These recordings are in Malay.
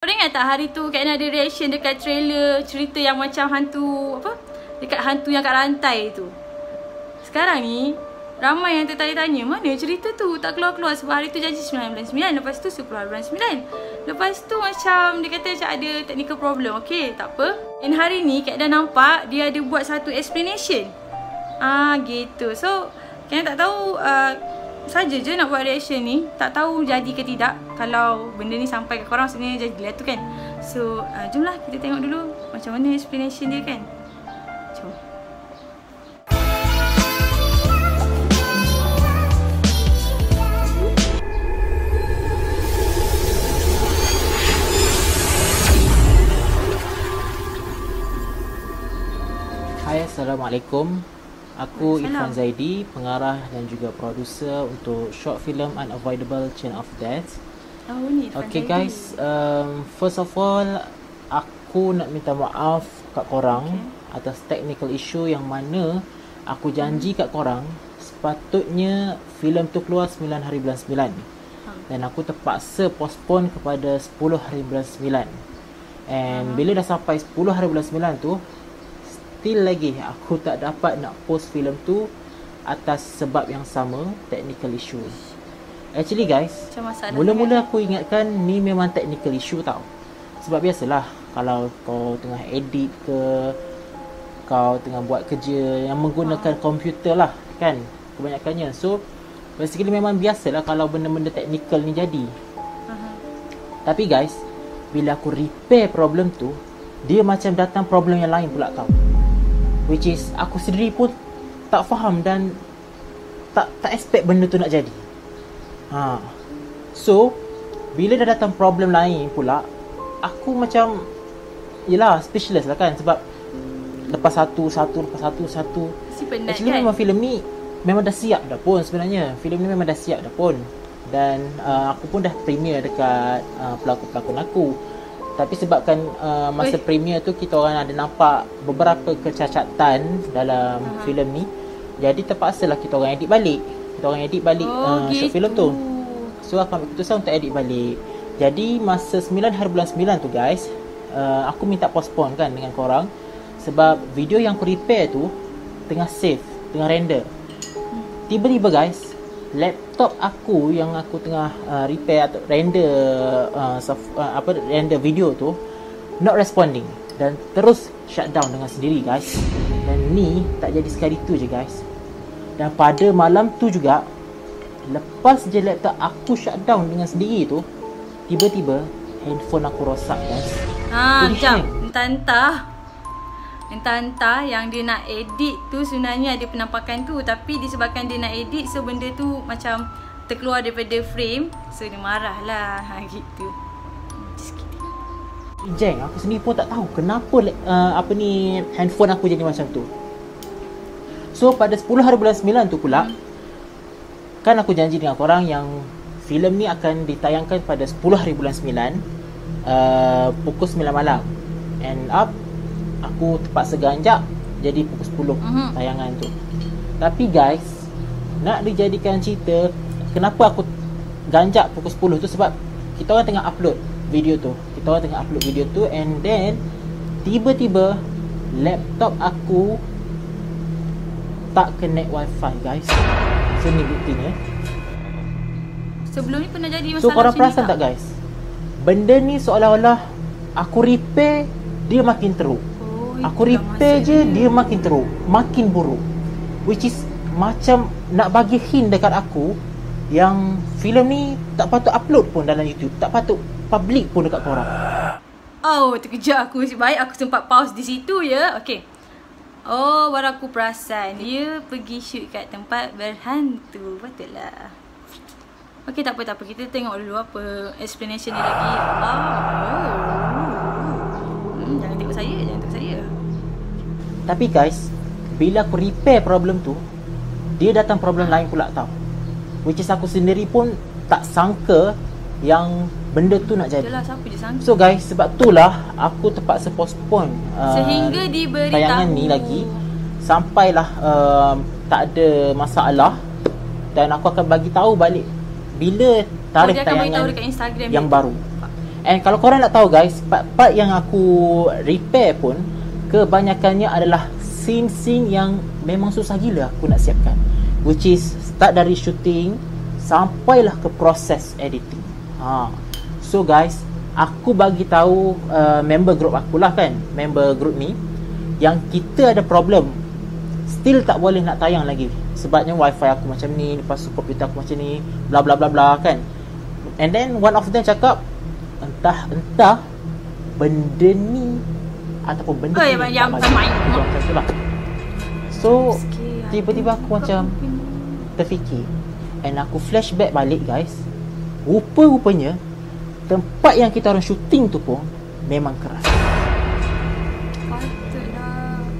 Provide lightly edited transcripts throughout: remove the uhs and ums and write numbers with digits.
Korang ingat tak hari tu Kak Ina ada reaction dekat trailer cerita yang macam hantu apa? Dekat hantu yang kat rantai tu. Sekarang ni ramai yang tertanya-tanya mana cerita tu tak keluar-keluar sebab hari tu janji 9 bulan 9, lepas tu keluar bulan 9. Lepas tu macam dia kata macam ada technical problem. Okey, tak apa. And hari ni Kak Ina nampak dia ada buat satu explanation. Gitu. So Kak Ina tak tahu saja je nak buat reaction ni, tak tahu jadi ke tidak. Kalau benda ni sampai ke korang sebenarnya jadilah tu kan. So jomlah kita tengok dulu macam mana explanation dia kan. Jom. Hai, Assalamualaikum. Aku Irfan Zaidi, pengarah dan juga produser untuk short film Unavoidable Chain of Death. Okay guys, first of all, aku nak minta maaf kat korang atas technical issue yang mana aku janji kat korang sepatutnya filem tu keluar 9 hari bulan 9. Dan aku terpaksa postpone kepada 10 hari bulan 9. And bila dah sampai 10 hari bulan 9 tu, still lagi aku tak dapat nak post filem tu atas sebab yang sama, technical issue. Actually guys, mula-mula aku ingatkan ni memang technical issue tau. Sebab biasalah kalau kau tengah edit ke, kau tengah buat kerja yang menggunakan komputer lah kan, kebanyakannya. So basically memang biasalah kalau benda-benda technical ni jadi. Tapi guys, bila aku repair problem tu, dia macam datang problem yang lain pula tau. Which is aku sendiri pun tak faham dan tak expect benda tu nak jadi. So bila dah datang problem lain pula, aku macam yelah speechless lah kan. Sebab lepas satu actually kan? Memang filem ni memang dah siap dah pun sebenarnya. Filem ni memang dah siap dah pun. Dan aku pun dah premiere dekat pelakon-pelakon aku. Tapi sebabkan masa premiere tu kita orang ada nampak beberapa kecacatan dalam filem ni, jadi terpaksalah kita orang edit balik. Kita orang edit balik short filem tu. So aku ambil keputusan untuk edit balik. Jadi masa 9 hari bulan 9 tu guys, aku minta postpone kan dengan korang. Sebab video yang aku repair tu tengah save, tengah render. Tiba-tiba guys, laptop aku yang aku tengah repair atau render render video tu not responding dan terus shutdown dengan sendiri guys. Dan ni tak jadi sekali tu je guys. Dan pada malam tu juga, lepas je laptop aku shutdown dengan sendiri tu, tiba-tiba handphone aku rosak guys. Jap, entah yang dia nak edit tu sebenarnya ada penampakan tu, tapi disebabkan dia nak edit, so benda tu macam terkeluar daripada frame, so dia marah lah gitu. Just kidding. Jeng, aku sendiri pun tak tahu kenapa handphone aku jadi macam tu. So pada 10 hari bulan 9 tu pula, kan aku janji dengan korang yang filem ni akan ditayangkan pada 10 hari bulan 9 pukul 9 malam. And up aku terpaksa ganjak jadi pukul 10 tayangan tu. Tapi guys, nak dijadikan cerita kenapa aku ganjak pukul 10 tu, sebab kita orang tengah upload video tu. And then tiba-tiba laptop aku tak connect wifi guys. So ni buktinya. Sebelum ni pernah jadi masalah. So korang perasan tak guys, benda ni seolah-olah aku repair dia makin teruk. Aku repair je dia makin teruk, makin buruk. Which is macam nak bagi hint dekat aku yang filem ni tak patut upload pun dalam YouTube, tak patut public pun dekat korang. Terkejut aku. Baik aku sempat pause di situ ya. Okay. Baru aku perasan dia pergi shoot kat tempat berhantu. Betul lah. Okay, tak apa. Kita tengok dulu apa explanation dia lagi. Jangan tengok saya. Tapi guys, bila aku repair problem tu, dia datang problem lain pula tau. Which is aku sendiri pun tak sangka yang benda tu nak jadi. Itulah, siapa je sangka. So guys, sebab itulah aku terpaksa postpone sehingga diberitahu tayangan ni lagi sampailah tak ada masalah. Dan aku akan bagi tahu balik bila tarikh tayangan yang baru. And kalau korang nak tahu guys, part-part yang aku repair pun kebanyakannya adalah scene-scene yang memang susah gila aku nak siapkan, which is start dari shooting sampailah ke proses editing. So guys, aku bagi tahu member group aku lah kan, member group ni, yang kita ada problem still tak boleh nak tayang lagi sebabnya wifi aku macam ni, lepas tu komputer aku macam ni, bla bla bla bla kan. And then one of them cakap entah benda ni ataupun benda ni yang main macam tu lah. So tiba-tiba aku macam terfikir, and aku flashback balik guys, rupa-rupanya tempat yang kita orang shooting tu pun memang keras.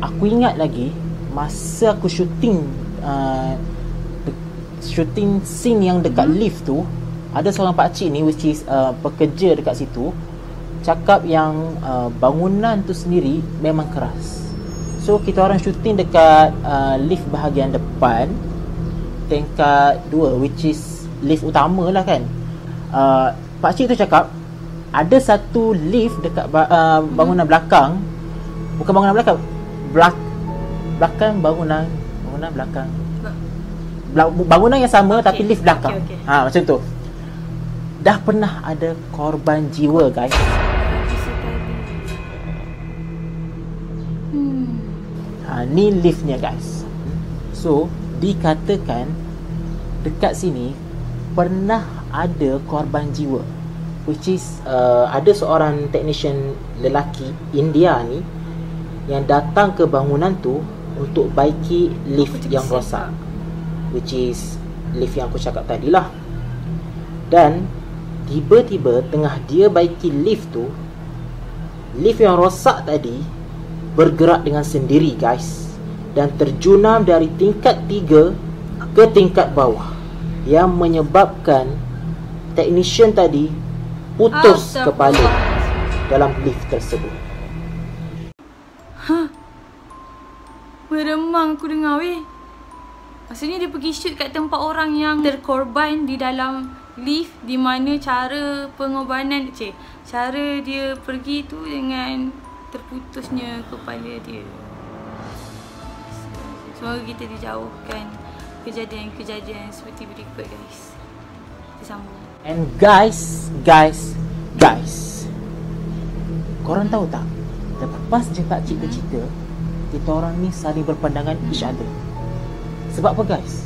Aku ingat lagi masa aku shooting shooting scene yang dekat lift tu, ada seorang pakcik ni which is pekerja dekat situ, cakap yang bangunan tu sendiri memang keras. So kita orang shooting dekat lift bahagian depan, tingkat 2, which is lift utama lah kan. Pakcik tu cakap ada satu lift dekat bangunan belakang, bukan bangunan belakang, belakang bangunan belakang, bangunan yang sama tapi lift belakang. Macam tu. Dah pernah ada korban jiwa guys. Ni liftnya guys. So dikatakan dekat sini pernah ada korban jiwa, which is ada seorang technician lelaki India ni yang datang ke bangunan tu untuk baiki lift yang rosak, which is lift yang aku cakap tadi lah. Dan tiba-tiba tengah dia baiki lift tu, lift yang rosak tadi bergerak dengan sendiri guys, dan terjunam dari tingkat 3 ke tingkat bawah, yang menyebabkan technician tadi putus kepala dalam lift tersebut. Meremang aku dengar weh. Maksudnya dia pergi shoot kat tempat orang yang terkorban di dalam lift, di mana cara pengorbanan, cara dia pergi tu dengan terputusnya kepala dia. Semoga kita dijauhkan kejadian-kejadian seperti berikut guys. Kita sambung. And guys, korang tahu tak, lepas je pakcik tu cerita, kita orang ni saling berpandangan each other. Sebab apa guys?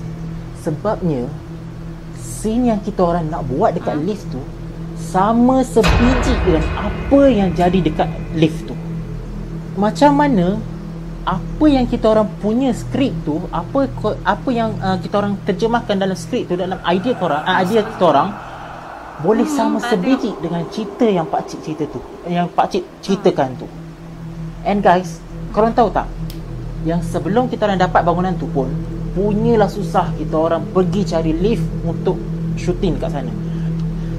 Sebabnya scene yang kita orang nak buat dekat lift tu sama sebiji dengan apa yang jadi dekat lift tu. Macam mana apa yang kita orang punya skrip tu, apa yang kita orang terjemahkan dalam skrip tu, dalam idea kita orang boleh sama sebiji dengan cerita yang pakcik cerita tu, yang pakcik ceritakan tu. And guys, korang tahu tak, yang sebelum kita orang dapat bangunan tu pun punyalah susah kita orang pergi cari lift untuk shooting kat sana.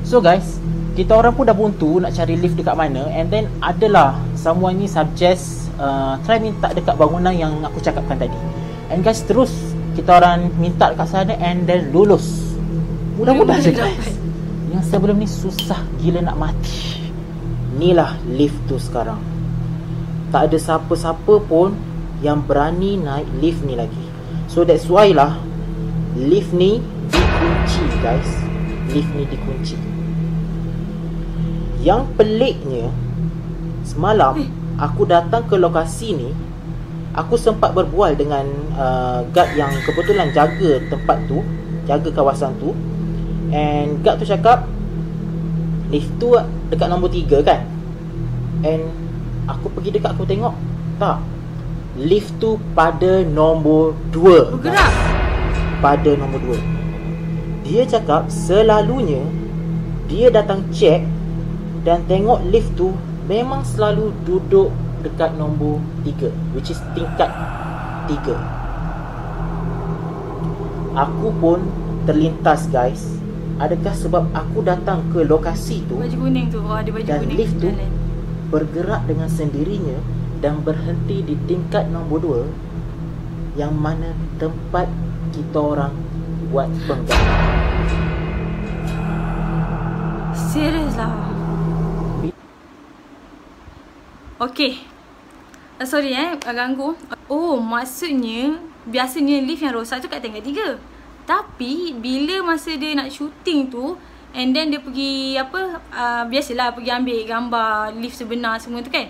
So guys, kita orang pun dah buntu nak cari lift dekat mana, and then adalah someone ni suggest try minta dekat bangunan yang aku cakapkan tadi. And guys, terus kita orang minta dekat sana, and then lulus. Mudah-mudah je guys. Yang sebelum ni susah gila nak mati. Inilah lift tu sekarang. Tak ada siapa-siapa pun yang berani naik lift ni lagi. So that's why lah lift ni dikunci guys. Lift ni dikunci. Yang peliknya, semalam aku datang ke lokasi ni, aku sempat berbual dengan guard yang kebetulan jaga tempat tu, jaga kawasan tu. And guard tu cakap lift tu dekat nombor 3 kan. And aku pergi dekat, aku tengok, tak, lift tu pada nombor 2. Bergerak pada nombor 2. Dia cakap selalunya dia datang check dan tengok lift tu memang selalu duduk dekat nombor 3, which is tingkat 3. Aku pun terlintas guys, adakah sebab aku datang ke lokasi tu, baju kuning tu, ada baju dan kuning lift tu bergerak dengan sendirinya dan berhenti di tingkat nombor 2, yang mana tempat kita orang buat penggalan. Serius lah. Okay. Sorry ganggu. Oh, maksudnya biasanya lift yang rosak tu kat tingkat 3. Tapi bila masa dia nak shooting tu, and then dia pergi biasalah pergi ambil gambar lift sebenar semua tu kan.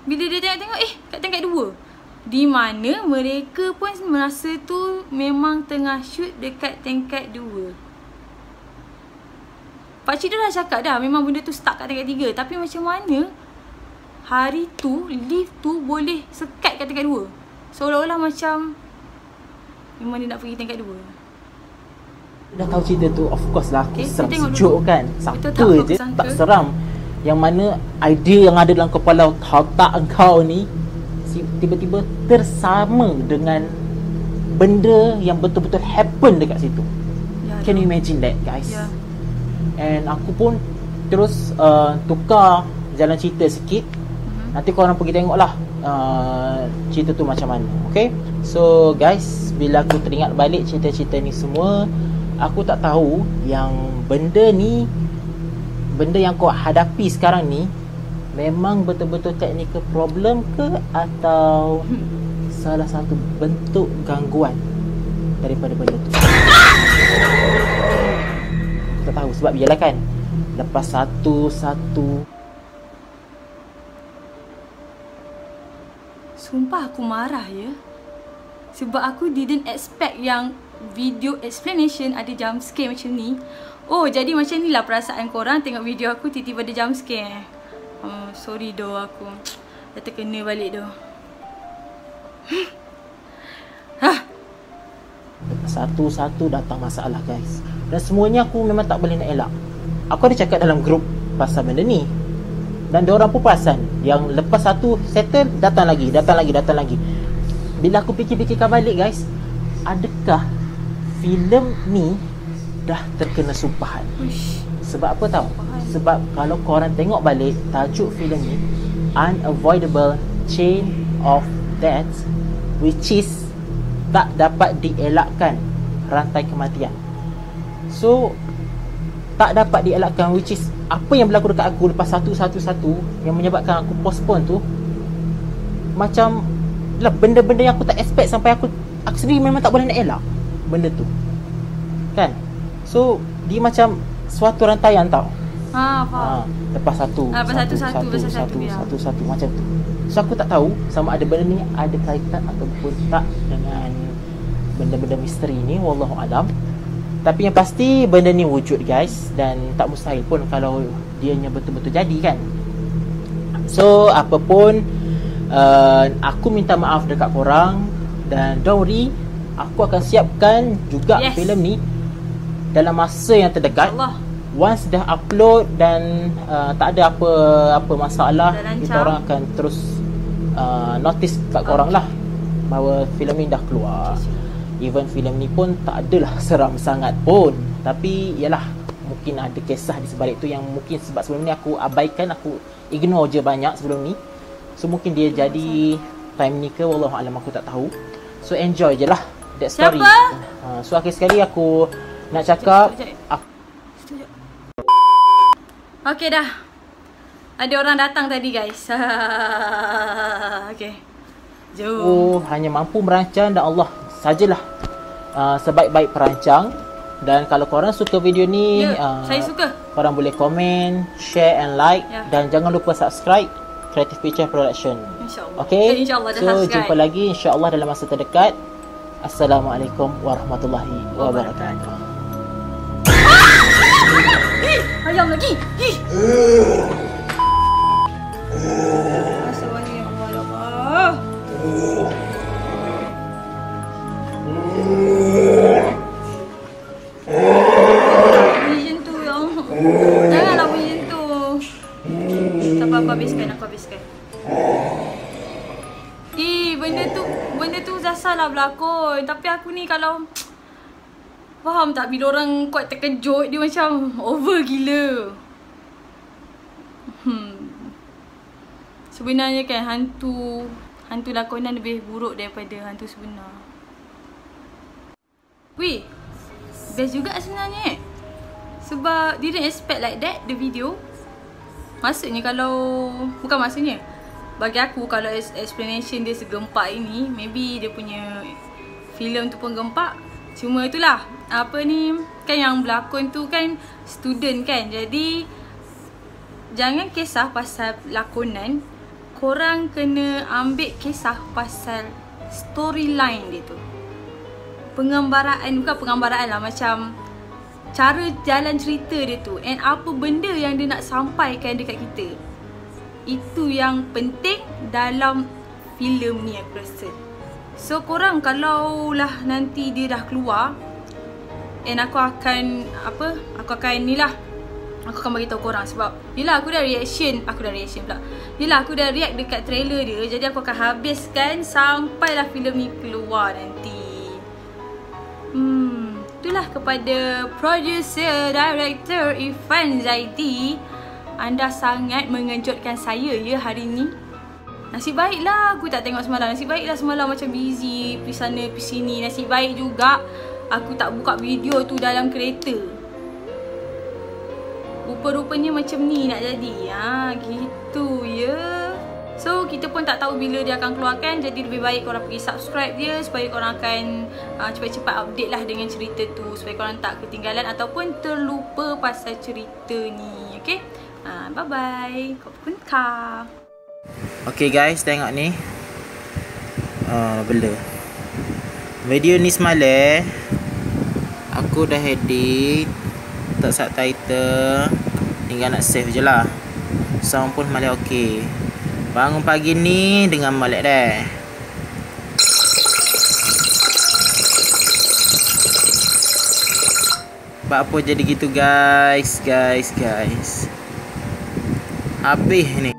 Bila dia tengok kat tingkat 2. Di mana mereka pun merasa tu memang tengah shoot dekat tingkat 2. Pakcik dia dah cakap dah memang benda tu stuck kat tingkat 3. Tapi macam mana hari tu lift tu boleh sekat kat tingkat 2? Seolah-olah macam memang dia nak pergi tingkat 2. Dah tahu cerita tu, of course lah aku seram tengok sejuk dulu. kan. Sangka je tak seram. Yang mana idea yang ada dalam kepala otak engkau ni tiba-tiba tersama dengan benda yang betul-betul happen dekat situ. Can you imagine that, guys? And aku pun terus tukar jalan cerita sikit. Nanti korang pergi tengok lah cerita tu macam mana. Okay? So guys, bila aku teringat balik cerita-cerita ni semua, aku tak tahu yang benda yang kau hadapi sekarang ni memang betul-betul technical problem ke atau salah satu bentuk gangguan daripada benda tu. Tak tahu sebab biarlah kan, lepas satu-satu. Sumpah aku marah ya. Sebab aku didn't expect yang video explanation ada jump scare macam ni. Oh, jadi macam ni lah perasaan korang tengok video aku tiba-tiba ada jump scare. Sorry doh, aku dah terkena balik doh. Satu-satu datang masalah, guys. Dan semuanya aku memang tak boleh nak elak. Aku ada cakap dalam grup pasal benda ni. Dan diorang pun perasan yang lepas satu settle, datang lagi. Bila aku fikir-fikirkan balik, guys, adakah filem ni dah terkena sumpahan? Sebab apa tahu? Sebab kalau korang tengok balik tajuk filem ni, Unavoidable Chain of Death, which is tak dapat dielakkan rantai kematian. So tak dapat dielakkan, which is apa yang berlaku dekat aku lepas satu-satu yang menyebabkan aku postpone tu, macam lah benda-benda yang aku tak expect, sampai aku sendiri memang tak boleh nak elak benda tu kan. So dia macam suatu rantaian tau. Faham. Lepas satu macam tu. So aku tak tahu sama ada benda ni ada kaitan ataupun tak dengan benda-benda misteri ni, wallahu alam. Tapi yang pasti benda ni wujud, guys, dan tak mustahil pun kalau dianya betul-betul jadi kan. So apapun, aku minta maaf dekat korang. Dan don't worry, aku akan siapkan juga filem ni dalam masa yang terdekat. Once dah upload dan tak ada apa masalah, kita orang akan terus notice kat korang lah bahawa filem ni dah keluar. Even filem ni pun tak adalah seram sangat pun, tapi yalah, mungkin ada kisah di sebalik tu yang mungkin sebab sebelum ni aku abaikan, aku ignore je banyak sebelum ni. So mungkin dia jadi time ni ke, wallahu alam, aku tak tahu. So enjoy je lah that story. So akhir sekali aku nak cakap, okay dah. Ada orang datang tadi, guys. Okay, jom. Oh, hanya mampu merancang dan Allah sajalah sebaik-baik perancang. Dan kalau korang suka video ni, saya suka, korang boleh komen, share and like, dan jangan lupa subscribe Creative Picture Production. InsyaAllah. Okay, InsyaAllah dah subscribe. Jumpa lagi insyaAllah dalam masa terdekat. Assalamualaikum warahmatullahi wabarakatuh. Ayam lagi. Astagfirullahaladzim. Janganlah bunyi tu. Tak apa, aku habiskan. Benda tu dah salah berlakon. Tapi aku ni kalau faham tak, bila orang kuat terkejut, dia macam over gila. Sebenarnya kan hantu lakonan lebih buruk daripada hantu sebenar. Weh, best juga sebenarnya sebab didn't expect like that the video. Maksudnya kalau, bukan maksudnya, bagi aku kalau explanation dia segempak ini, maybe dia punya filem tu pun gempak. Cuma itulah, apa ni, kan yang berlakon tu kan student kan. Jadi jangan kisah pasal lakonan, korang kena ambil kisah pasal storyline dia tu. Penggambaraan, bukan penggambaraan lah, macam cara jalan cerita dia tu, and apa benda yang dia nak sampaikan dekat kita. Itu yang penting dalam filem ni aku rasa. So korang kalau lah nanti dia dah keluar, and aku akan bagi tahu korang. Sebab yelah aku dah reaction pula. Yelah aku dah react dekat trailer dia, jadi aku akan habiskan sampailah filem ni keluar nanti. Itulah kepada producer, director Irfan Zaidi. Anda sangat mengejutkan saya ya hari ni. Nasib baiklah aku tak tengok semalam. Nasib baiklah semalam macam busy, pergi sana pergi sini. Nasib baik juga aku tak buka video tu dalam kereta. Rupa-rupanya macam ni nak jadi. Gitu ya. So kita pun tak tahu bila dia akan keluarkan. Jadi lebih baik korang pergi subscribe dia, supaya korang akan cepat-cepat update lah dengan cerita tu, supaya korang tak ketinggalan ataupun terlupa pasal cerita ni. Okay, bye bye. Khop-kun-ka. Okay guys, tengok ni. Bela video ni semalam aku dah edit, tak subtitle, tinggal nak save je lah. Sound pun malah okey. Bangun pagi ni dengan molek dah. Buat apa jadi gitu guys. Habis ni.